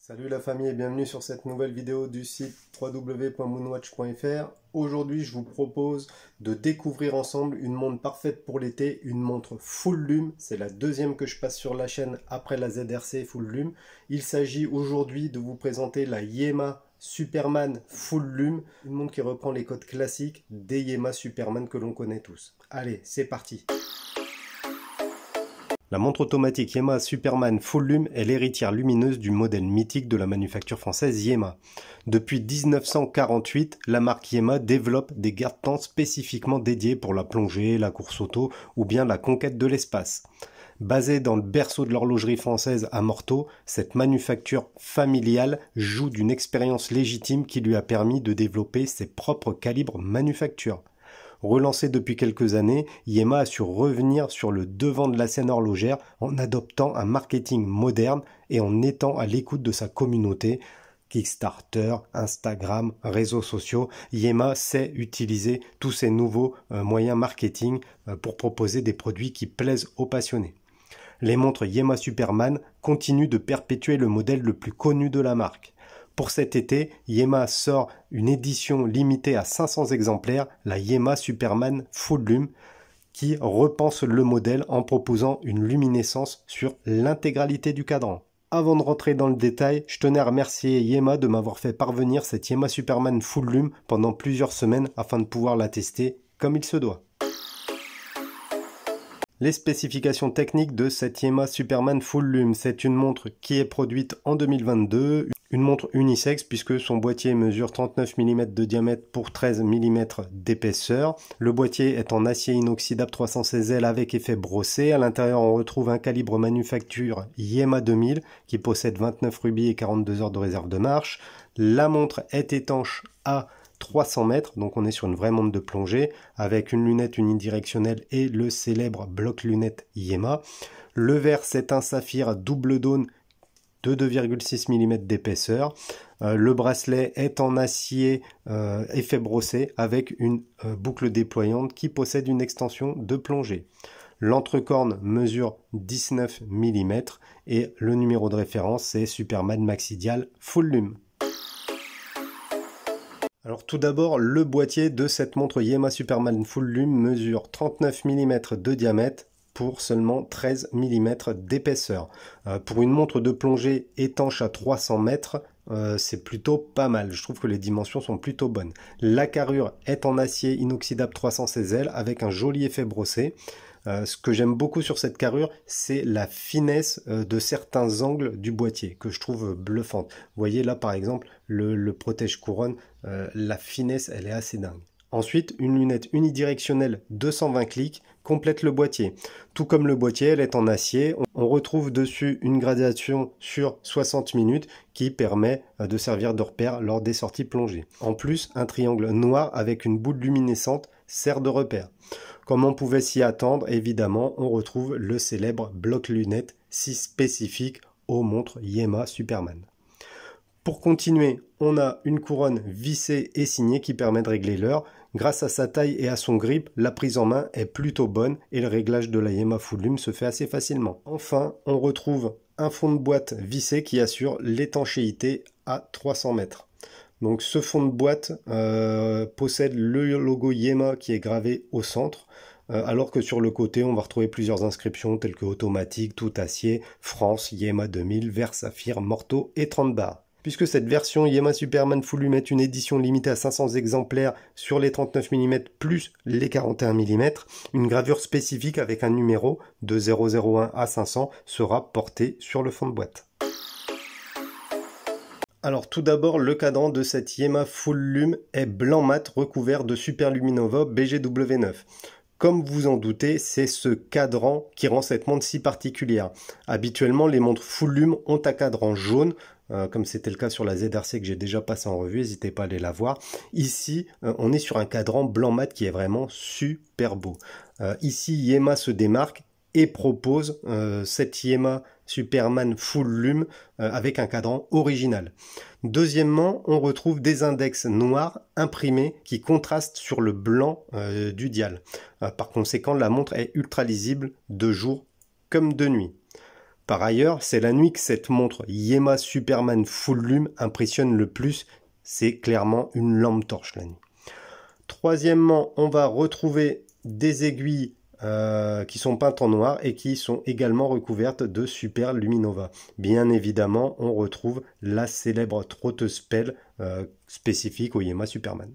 Salut la famille et bienvenue sur cette nouvelle vidéo du site www.moonwatch.fr. Aujourd'hui, je vous propose de découvrir ensemble une montre parfaite pour l'été, une montre full lume. C'est la deuxième que je passe sur la chaîne après la ZRC full lume. Il s'agit aujourd'hui de vous présenter la Yema Superman full lume, une montre qui reprend les codes classiques des Yema Superman que l'on connaît tous. Allez, c'est parti! La montre automatique Yema Superman Full Lume est l'héritière lumineuse du modèle mythique de la manufacture française Yema. Depuis 1948, la marque Yema développe des garde-temps spécifiquement dédiés pour la plongée, la course auto ou bien la conquête de l'espace. Basée dans le berceau de l'horlogerie française à Morteau, cette manufacture familiale joue d'une expérience légitime qui lui a permis de développer ses propres calibres manufacture. Relancée depuis quelques années, Yema a su revenir sur le devant de la scène horlogère en adoptant un marketing moderne et en étant à l'écoute de sa communauté. Kickstarter, Instagram, réseaux sociaux, Yema sait utiliser tous ces nouveaux moyens marketing pour proposer des produits qui plaisent aux passionnés. Les montres Yema Superman continuent de perpétuer le modèle le plus connu de la marque. Pour cet été, Yema sort une édition limitée à 500 exemplaires, la Yema Superman Full Lume, qui repense le modèle en proposant une luminescence sur l'intégralité du cadran. Avant de rentrer dans le détail, je tenais à remercier Yema de m'avoir fait parvenir cette Yema Superman Full Lume pendant plusieurs semaines afin de pouvoir la tester comme il se doit. Les spécifications techniques de cette Yema Superman Full Lume, c'est une montre qui est produite en 2022, une montre unisexe puisque son boîtier mesure 39 mm de diamètre pour 13 mm d'épaisseur. Le boîtier est en acier inoxydable 316L avec effet brossé. À l'intérieur, on retrouve un calibre manufacture Yema 2000 qui possède 29 rubis et 42 heures de réserve de marche. La montre est étanche à 300 mètres, donc on est sur une vraie montre de plongée avec une lunette unidirectionnelle et le célèbre bloc lunette Yema. Le verre, c'est un saphir double dône de 2,6 mm d'épaisseur. Le bracelet est en acier effet brossé avec une boucle déployante qui possède une extension de plongée. L'entrecorne mesure 19 mm et le numéro de référence c'est Superman Maxidial Full Lume. Alors tout d'abord, le boîtier de cette montre Yema Superman Full Lume mesure 39 mm de diamètre pour seulement 13 mm d'épaisseur. Pour une montre de plongée étanche à 300 mètres, c'est plutôt pas mal. Je trouve que les dimensions sont plutôt bonnes. La carrure est en acier inoxydable 316L avec un joli effet brossé. Ce que j'aime beaucoup sur cette carrure, c'est la finesse de certains angles du boîtier, que je trouve bluffante. Vous voyez là par exemple, le protège-couronne, la finesse elle est assez dingue. Ensuite, une lunette unidirectionnelle 220 clics complète le boîtier. Tout comme le boîtier, elle est en acier. On retrouve dessus une gradation sur 60 minutes qui permet de servir de repère lors des sorties plongées. En plus, un triangle noir avec une boule luminescente sert de repère. Comme on pouvait s'y attendre, évidemment, on retrouve le célèbre bloc lunette si spécifique aux montres Yema Superman. Pour continuer, on a une couronne vissée et signée qui permet de régler l'heure. Grâce à sa taille et à son grip, la prise en main est plutôt bonne et le réglage de la Yema Full Lume se fait assez facilement. Enfin, on retrouve un fond de boîte vissé qui assure l'étanchéité à 300 mètres. Donc ce fond de boîte possède le logo Yema qui est gravé au centre, alors que sur le côté on va retrouver plusieurs inscriptions telles que automatique, tout acier, France, Yema 2000, verre saphir, Morteau et 30 barres. Puisque cette version Yema Superman Full Lume est une édition limitée à 500 exemplaires sur les 39 mm plus les 41 mm, une gravure spécifique avec un numéro de 001 à 500 sera portée sur le fond de boîte. Alors tout d'abord, le cadran de cette Yema Full Lume est blanc mat recouvert de Super Luminova BGW9. Comme vous en doutez, c'est ce cadran qui rend cette montre si particulière. Habituellement, les montres Full Lume ont un cadran jaune, comme c'était le cas sur la ZRC que j'ai déjà passé en revue, n'hésitez pas à aller la voir. Ici, on est sur un cadran blanc mat qui est vraiment super beau. Ici, Yema se démarque et propose cette Yema Superman Full Lume avec un cadran original. Deuxièmement, on retrouve des index noirs imprimés qui contrastent sur le blanc du dial. Par conséquent, la montre est ultra lisible de jour comme de nuit. Par ailleurs, c'est la nuit que cette montre Yema Superman Full Lume impressionne le plus. C'est clairement une lampe torche la nuit. Troisièmement, on va retrouver des aiguilles qui sont peintes en noir et qui sont également recouvertes de Super Luminova. Bien évidemment, on retrouve la célèbre trotteuse pelle spécifique au Yema Superman.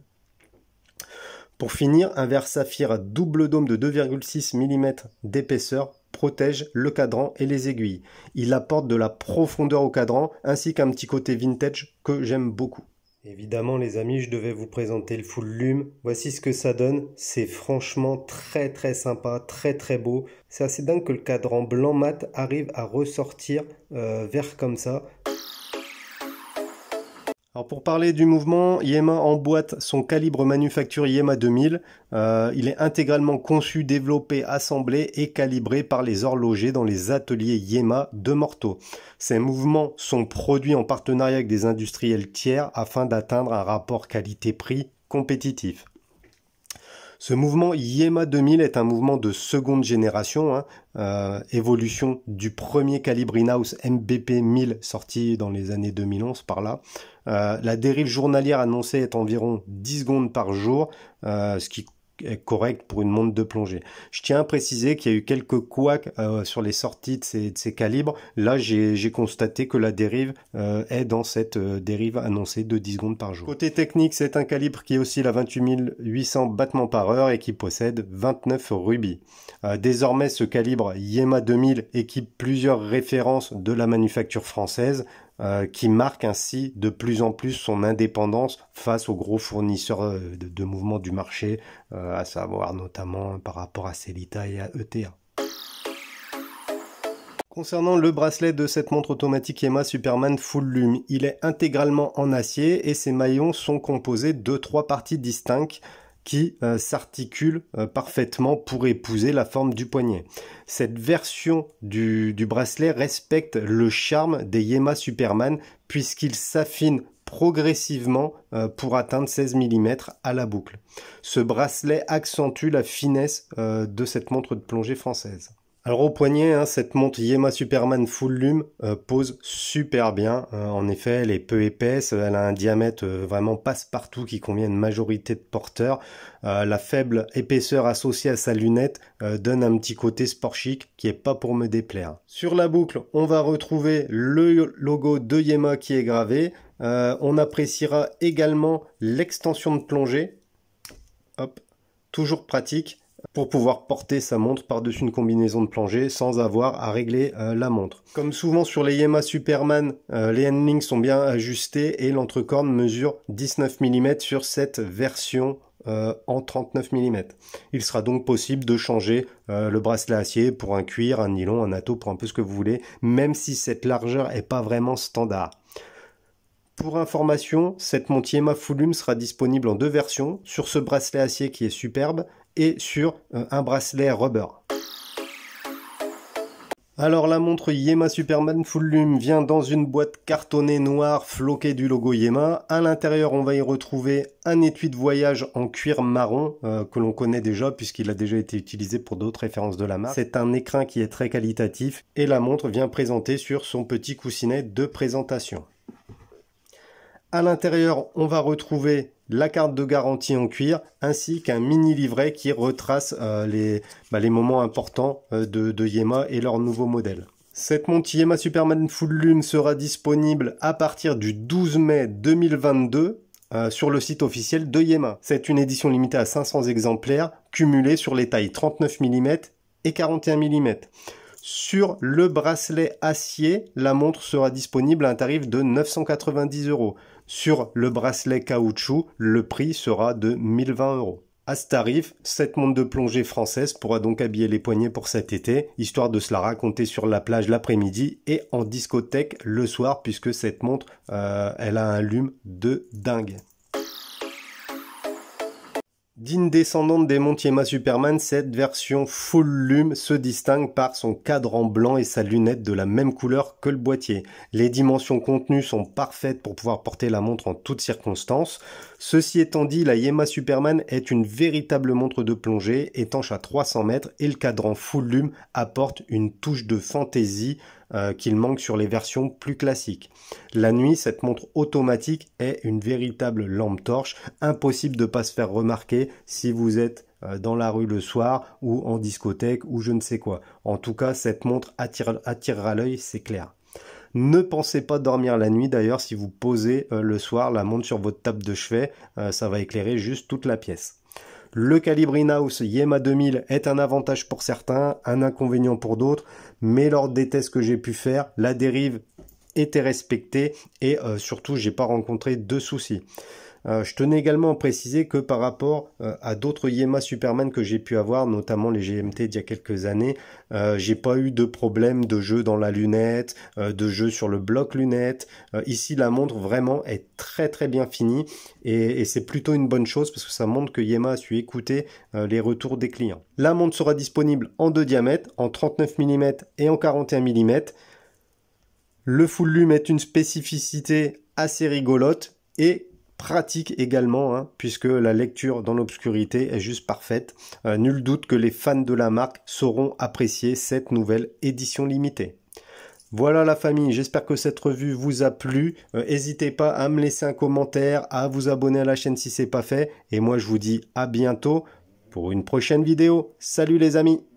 Pour finir, un verre saphir double dôme de 2,6 mm d'épaisseur protège le cadran et les aiguilles. Il apporte de la profondeur au cadran ainsi qu'un petit côté vintage que j'aime beaucoup. Évidemment les amis, je devais vous présenter le full lume. Voici ce que ça donne. C'est franchement très sympa, très beau. C'est assez dingue que le cadran blanc mat arrive à ressortir vert comme ça. Alors pour parler du mouvement, Yema emboîte son calibre manufacture Yema 2000. Il est intégralement conçu, développé, assemblé et calibré par les horlogers dans les ateliers Yema de Morteau. Ces mouvements sont produits en partenariat avec des industriels tiers afin d'atteindre un rapport qualité-prix compétitif. Ce mouvement Yema 2000 est un mouvement de seconde génération, évolution du premier calibre in-house MBP 1000 sorti dans les années 2011 par là. La dérive journalière annoncée est environ 10 secondes par jour, ce qui est correct pour une montre de plongée. Je tiens à préciser qu'il y a eu quelques couacs sur les sorties de ces calibres. Là, j'ai constaté que la dérive est dans cette dérive annoncée de 10 secondes par jour. Côté technique, c'est un calibre qui oscille à 28 800 battements par heure et qui possède 29 rubis. Désormais, ce calibre Yema 2000 équipe plusieurs références de la manufacture française, qui marque ainsi de plus en plus son indépendance face aux gros fournisseurs de mouvements du marché, à savoir notamment par rapport à Sellita et à ETA. Concernant le bracelet de cette montre automatique Yema Superman Full Lume, il est intégralement en acier et ses maillons sont composés de 3 parties distinctes qui s'articule parfaitement pour épouser la forme du poignet. Cette version du bracelet respecte le charme des Yema Superman puisqu'il s'affine progressivement pour atteindre 16 mm à la boucle. Ce bracelet accentue la finesse de cette montre de plongée française. Alors au poignet, cette montre Yema Superman Full Lume pose super bien. En effet, elle est peu épaisse, elle a un diamètre vraiment passe-partout qui convient à une majorité de porteurs. La faible épaisseur associée à sa lunette donne un petit côté sport chic qui est pas pour me déplaire. Sur la boucle, on va retrouver le logo de Yema qui est gravé. On appréciera également l'extension de plongée. Hop, toujours pratique, pour pouvoir porter sa montre par-dessus une combinaison de plongée sans avoir à régler la montre. Comme souvent sur les Yema Superman, les handlings sont bien ajustés et l'entrecorne mesure 19 mm sur cette version en 39 mm. Il sera donc possible de changer le bracelet acier pour un cuir, un nylon, un atto, pour un peu ce que vous voulez, même si cette largeur n'est pas vraiment standard. Pour information, cette montre Yema Full Lume sera disponible en 2 versions, sur ce bracelet acier qui est superbe et sur un bracelet rubber. Alors la montre Yema Superman Full Lume vient dans une boîte cartonnée noire floquée du logo Yema. À l'intérieur, on va y retrouver un étui de voyage en cuir marron que l'on connaît déjà puisqu'il a déjà été utilisé pour d'autres références de la marque. C'est un écrin qui est très qualitatif et la montre vient présenter sur son petit coussinet de présentation. À l'intérieur, on va retrouver la carte de garantie en cuir ainsi qu'un mini livret qui retrace les moments importants de Yema et leur nouveau modèle. Cette montre Yema Superman Full Lume sera disponible à partir du 12 mai 2022 sur le site officiel de Yema. C'est une édition limitée à 500 exemplaires cumulés sur les tailles 39 mm et 41 mm. Sur le bracelet acier, la montre sera disponible à un tarif de 990 €. Sur le bracelet caoutchouc, le prix sera de 1020 €. À ce tarif, cette montre de plongée française pourra donc habiller les poignets pour cet été, histoire de se la raconter sur la plage l'après-midi et en discothèque le soir, puisque cette montre, elle a un lume de dingue. Digne descendante des montres Yema Superman, cette version full lume se distingue par son cadran blanc et sa lunette de la même couleur que le boîtier. Les dimensions contenues sont parfaites pour pouvoir porter la montre en toutes circonstances. Ceci étant dit, la Yema Superman est une véritable montre de plongée, étanche à 300 mètres et le cadran full lume apporte une touche de fantaisie qu'il manque sur les versions plus classiques. La nuit, cette montre automatique est une véritable lampe torche, impossible de ne pas se faire remarquer si vous êtes dans la rue le soir ou en discothèque ou je ne sais quoi. En tout cas, cette montre attirera l'œil, c'est clair. Ne pensez pas dormir la nuit d'ailleurs si vous posez le soir la montre sur votre table de chevet, ça va éclairer juste toute la pièce. Le calibre in-house Yema 2000 est un avantage pour certains, un inconvénient pour d'autres, mais lors des tests que j'ai pu faire, la dérive était respectée et surtout j'ai pas rencontré de soucis. Je tenais également à préciser que par rapport à d'autres Yema Superman que j'ai pu avoir, notamment les GMT d'il y a quelques années, j'ai pas eu de problème de jeu dans la lunette, de jeu sur le bloc lunette. Ici, la montre vraiment est très bien finie et c'est plutôt une bonne chose parce que ça montre que Yema a su écouter les retours des clients. La montre sera disponible en 2 diamètres, en 39 mm et en 41 mm. Le full lume est une spécificité assez rigolote et pratique également, hein, puisque la lecture dans l'obscurité est juste parfaite. Nul doute que les fans de la marque sauront apprécier cette nouvelle édition limitée. Voilà la famille, j'espère que cette revue vous a plu. N'hésitez pas à me laisser un commentaire, à vous abonner à la chaîne si ce n'est pas fait. Et moi je vous dis à bientôt pour une prochaine vidéo. Salut les amis!